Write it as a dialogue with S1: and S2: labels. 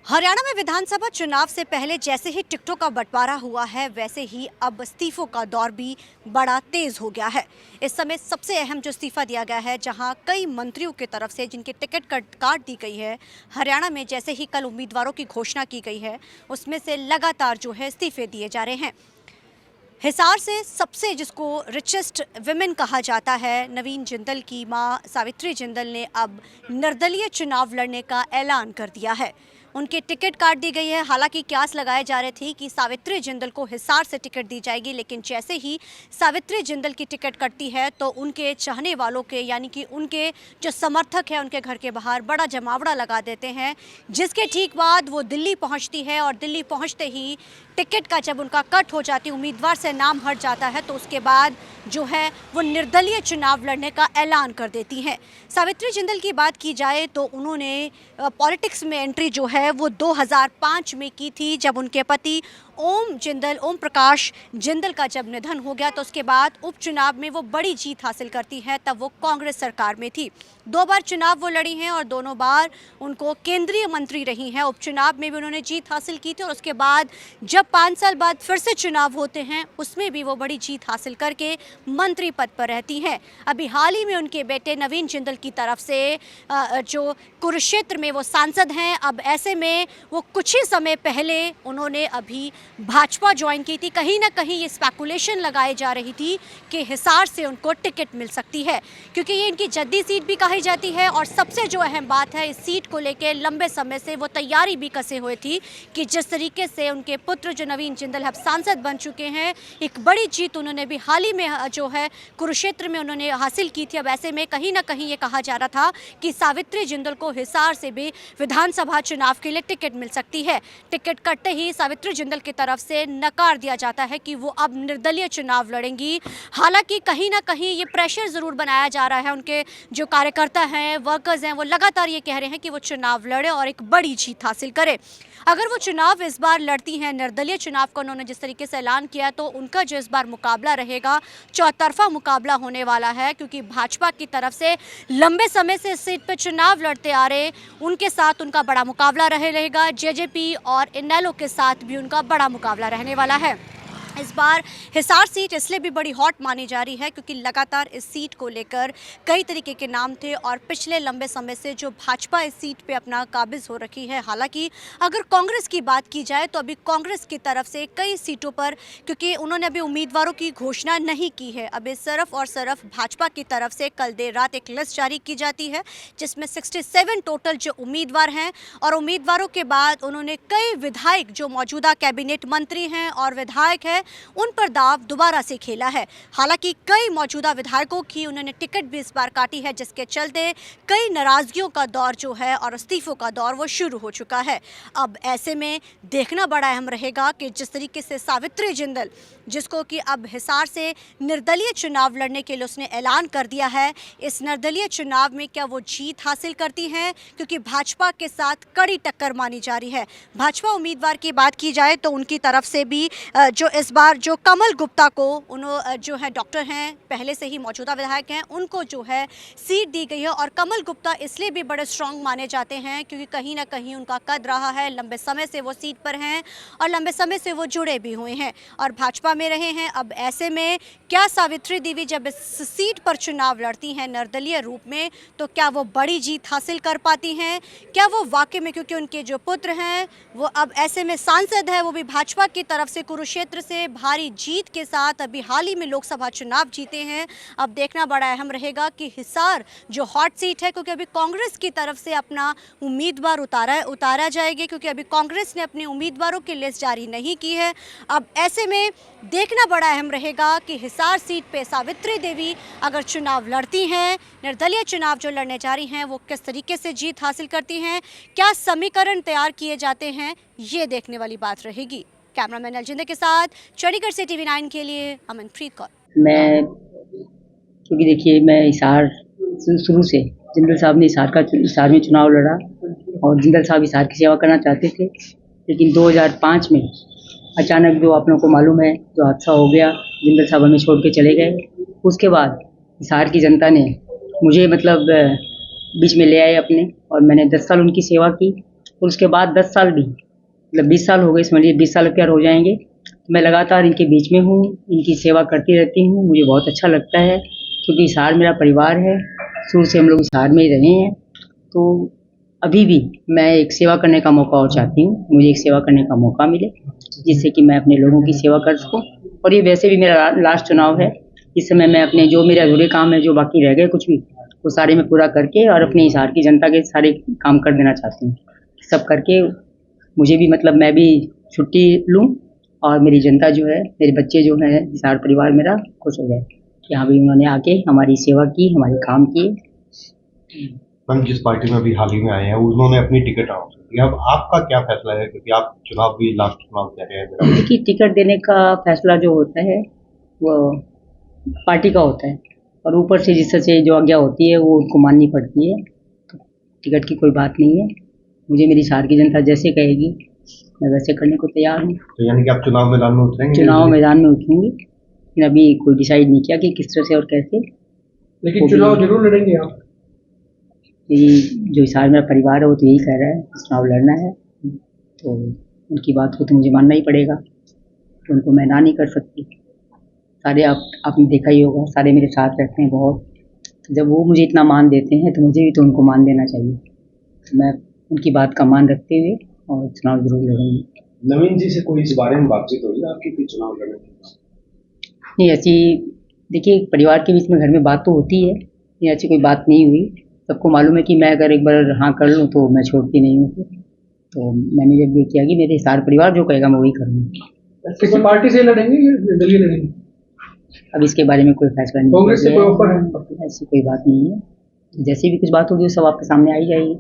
S1: हरियाणा में विधानसभा चुनाव से पहले जैसे ही टिकटों का बंटवारा हुआ है, वैसे ही अब इस्तीफों का दौर भी बड़ा तेज हो गया है। इस समय सबसे अहम जो इस्तीफा दिया गया है, जहां कई मंत्रियों की तरफ से जिनकी टिकट काट दी गई है, हरियाणा में जैसे ही कल उम्मीदवारों की घोषणा की गई है, उसमें से लगातार जो है इस्तीफे दिए जा रहे हैं। हिसार से सबसे जिसको रिचेस्ट विमेन कहा जाता है, नवीन जिंदल की मां सावित्री जिंदल ने अब निर्दलीय चुनाव लड़ने का ऐलान कर दिया है। उनकी टिकट काट दी गई है। हालांकि क्यास लगाए जा रहे थे कि सावित्री जिंदल को हिसार से टिकट दी जाएगी, लेकिन जैसे ही सावित्री जिंदल की टिकट कटती है तो उनके चाहने वालों के, यानी कि उनके जो समर्थक हैं, उनके घर के बाहर बड़ा जमावड़ा लगा देते हैं, जिसके ठीक बाद वो दिल्ली पहुंचती है। और दिल्ली पहुंचते ही टिकट का जब उनका कट हो जाती है, उम्मीदवार से नाम हट जाता है, तो उसके बाद जो है वो निर्दलीय चुनाव लड़ने का ऐलान कर देती हैं। सावित्री जिंदल की बात की जाए तो उन्होंने पॉलिटिक्स में एंट्री जो है वो 2005 में की थी, जब उनके पति ओम प्रकाश जिंदल का जब निधन हो गया। तो उसके बाद उपचुनाव में वो बड़ी जीत हासिल करती हैं। तब वो कांग्रेस सरकार में थी। 2 बार चुनाव वो लड़ी हैं और दोनों बार उनको केंद्रीय मंत्री रही हैं। उपचुनाव में भी उन्होंने जीत हासिल की थी और उसके बाद जब 5 साल बाद फिर से चुनाव होते हैं, उसमें भी वो बड़ी जीत हासिल करके मंत्री पद पर रहती हैं। अभी हाल ही में उनके बेटे नवीन जिंदल की तरफ से जो कुरुक्षेत्र में वो सांसद हैं, अब ऐसे में वो कुछ ही समय पहले उन्होंने अभी भाजपा ज्वाइन की थी। कहीं ना कहीं ये स्पेकुलेशन लगाई जा रही थी कि हिसार से उनको टिकट मिल सकती है, क्योंकि ये इनकी जद्दी सीट भी कही जाती है। और सबसे जो अहम बात है, इस सीट को लेकर लंबे समय से वो तैयारी भी कसे हुए थी कि जिस तरीके से उनके पुत्र जो नवीन जिंदल अब सांसद बन चुके हैं, एक बड़ी जीत उन्होंने भी हाल ही में जो है कुरुक्षेत्र में उन्होंने हासिल की थी। अब ऐसे में कहीं ना कहीं ये कहा जा रहा था कि सावित्री जिंदल को हिसार से भी विधानसभा चुनाव के लिए टिकट मिल सकती है। टिकट कटते ही सावित्री जिंदल की तरफ से नकार दिया जाता है कि वो अब निर्दलीय चुनाव लड़ेंगी। हालांकि कहीं ना कहीं ये प्रेशर जरूर बनाया जा रहा है। उनके जो कार्यकर्ता हैं, वर्कर्स हैं, वो लगातार ये कह रहे हैं कि वो चुनाव लड़े और एक बड़ी जीत हासिल करे। अगर वो चुनाव इस बार लड़ती हैं, निर्दलीय चुनाव का उन्होंने जिस तरीके से ऐलान किया, तो उनका जो इस बार मुकाबला रहेगा, चौतरफा मुकाबला होने वाला है। क्योंकि भाजपा की तरफ से लंबे समय से इस सीट पर चुनाव लड़ते आ रहे, उनके साथ उनका बड़ा मुकाबला रहेगा। जेजेपी और इनेलो के साथ भी उनका बड़ा मुकाबला रहने वाला है। इस बार हिसार सीट इसलिए भी बड़ी हॉट मानी जा रही है क्योंकि लगातार इस सीट को लेकर कई तरीके के नाम थे और पिछले लंबे समय से जो भाजपा इस सीट पे अपना काबिज हो रखी है। हालांकि अगर कांग्रेस की बात की जाए तो अभी कांग्रेस की तरफ से कई सीटों पर, क्योंकि उन्होंने अभी उम्मीदवारों की घोषणा नहीं की है, अभी सिर्फ और सिर्फ भाजपा की तरफ से कल देर रात एक लिस्ट जारी की जाती है, जिसमें 67 टोटल जो उम्मीदवार हैं। और उम्मीदवारों के बाद उन्होंने कई विधायक जो मौजूदा कैबिनेट मंत्री हैं और विधायक हैं, उन पर दाव दोबारा से खेला है। हालांकि कई मौजूदा विधायकों की उन्होंने टिकट भी इस बार काटी है, जिसके चलते कई नाराजगियों का दौर जो है और इस्तीफों का दौर वो शुरू हो चुका है। अब ऐसे में देखना बड़ा अहम रहेगा कि जिस तरीके से सावित्री जिंदल, जिसको कि अब हिसार से निर्दलीय चुनाव लड़ने के लिए उसने ऐलान कर दिया है, इस निर्दलीय चुनाव में क्या वो जीत हासिल करती हैं, क्योंकि भाजपा के साथ कड़ी टक्कर मानी जा रही है। भाजपा उम्मीदवार की बात की जाए तो उनकी तरफ से भी जो इस बार जो कमल गुप्ता को जो है डॉक्टर हैं, पहले से ही मौजूदा विधायक हैं, उनको जो है सीट दी गई है। और कमल गुप्ता इसलिए भी बड़े स्ट्रांग माने जाते हैं क्योंकि कहीं ना कहीं उनका कद रहा है, लंबे समय से वो सीट पर हैं और लंबे समय से वो जुड़े भी हुए हैं और भाजपा में रहे हैं। अब ऐसे में क्या सावित्री देवी जब इस सीट पर चुनाव लड़ती हैं निर्दलीय रूप में, तो क्या वो बड़ी जीत हासिल कर पाती हैं? क्या वो वाकई में, क्योंकि उनके जो पुत्र हैं वो अब ऐसे में सांसद है, वो भी भाजपा की तरफ से कुरुक्षेत्र से भारी जीत के साथ अभी हाल ही में लोकसभा चुनाव जीते हैं। अब देखना बड़ा अहम रहेगा कि हिसार जो हॉट सीट है, क्योंकि अभी कांग्रेस की तरफ से अपना उम्मीदवार उतारा जाएगा, क्योंकि अभी कांग्रेस ने अपने उम्मीदवारों की लिस्ट जारी नहीं की है। अब ऐसे में देखना बड़ा अहम रहेगा कि हिसार सीट पे सावित्री देवी अगर चुनाव लड़ती हैं, निर्दलीय चुनाव जो लड़ने जा रही हैं, वो किस तरीके से जीत हासिल करती हैं, क्या समीकरण तैयार किए जाते हैं, ये देखने वाली बात रहेगी। कैमरामैन अलजिंदर के साथ चंडीगढ़ से TV9 के लिए अमनप्रीत कौर।
S2: मैं क्योंकि देखिए, मैं हिसार शुरू से जिंदल साहब ने हिसार में चुनाव लड़ा और जिंदल साहब हिसार की सेवा करना चाहते थे, लेकिन 2005 में अचानक जो आप लोगों को मालूम है जो हादसा हो गया, जिंदल साहब हमें छोड़ के चले गए। उसके बाद हिसार की जनता ने मुझे बीच में ले आए अपने, और मैंने 10 साल उनकी सेवा की और उसके बाद 10 साल भी, मतलब 20 साल हो गए, समझिए 20 साल प्यार हो जाएंगे। मैं लगातार इनके बीच में हूँ, इनकी सेवा करती रहती हूँ, मुझे बहुत अच्छा लगता है क्योंकि हिसार मेरा परिवार है, शुरू से हम लोग हिसार में ही रहे हैं। तो अभी भी मैं एक सेवा करने का मौका और चाहती हूँ, मुझे एक सेवा करने का मौका मिले जिससे कि मैं अपने लोगों की सेवा कर सकूँ। और ये वैसे भी मेरा लास्ट चुनाव है, इस समय मैं अपने जो मेरे अधूरे काम है, जो बाकी रह गए कुछ भी, वो सारे मैं पूरा करके और अपने हिसार की जनता के सारे काम कर देना चाहती हूँ। सब करके मुझे भी, मतलब मैं भी छुट्टी लूँ और मेरी जनता जो है, मेरे बच्चे जो हैं, हिसार परिवार मेरा खुश हो जाए कि हाँ भाई उन्होंने आके हमारी सेवा की, हमारे काम किए।
S3: मैम, जिस पार्टी में अभी हाल ही में आए हैं उन्होंने अपनी टिकट अनाउंस कर दिया, अब आपका क्या फैसला है, क्योंकि आप चुनाव भी लास्ट चुनाव कह रहे हैं।
S2: देखिए, टिकट देने का फैसला जो होता है वो पार्टी का होता है और ऊपर से जिससे जो आज्ञा होती है वो उनको माननी पड़ती है। तो टिकट की कोई बात नहीं है, मुझे मेरी हिसार की जनता जैसे कहेगी मैं वैसे करने को तैयार हूँ।
S3: तो यानी कि आप चुनाव मैदान में उतरेंगे?
S2: चुनाव मैदान में उतरूंगी, लेकिन अभी कोई डिसाइड नहीं किया कि किस तरह से और कैसे।
S4: लेकिन चुनाव जरूर लड़ेंगे आप?
S2: जो हिसार मेरा परिवार है वो तो यही कह रहा है चुनाव लड़ना है, तो उनकी बात को तो मुझे मानना ही पड़ेगा, तो उनको मैं ना नहीं कर सकती। सारे आपने देखा ही होगा, सारे मेरे साथ रहते हैं बहुत, तो जब वो मुझे इतना मान देते हैं तो मुझे भी तो उनको मान देना चाहिए। तो मैं उनकी बात का मान रखते हुए और चुनाव जरूर लड़ूंगी।
S4: नवीन जी से कोई इस बारे में बातचीत हुई आपकी कि चुनाव लड़ने की?
S2: नहीं, ऐसी देखिए परिवार के बीच में घर में बात तो होती है, ये ऐसी कोई बात नहीं हुई। सबको मालूम है कि मैं अगर एक बार हाँ कर लूँ तो मैं छोड़ती नहीं हूँ। तो मैंने जब ये किया कि मेरे सारे परिवार जो कहेगा मैं वही करूँगी।
S4: किसी पार्टी से लड़ेंगे या निर्दलीय लड़ेंगे?
S2: अब इसके बारे में कोई फैसला नहीं
S4: कांग्रेस से
S2: किया
S4: कोई
S2: गया
S4: ऑफर
S2: है,
S4: है?
S2: ऐसी कोई बात नहीं है। जैसे भी कुछ बात होगी वो सब आपके सामने आई जाएगी।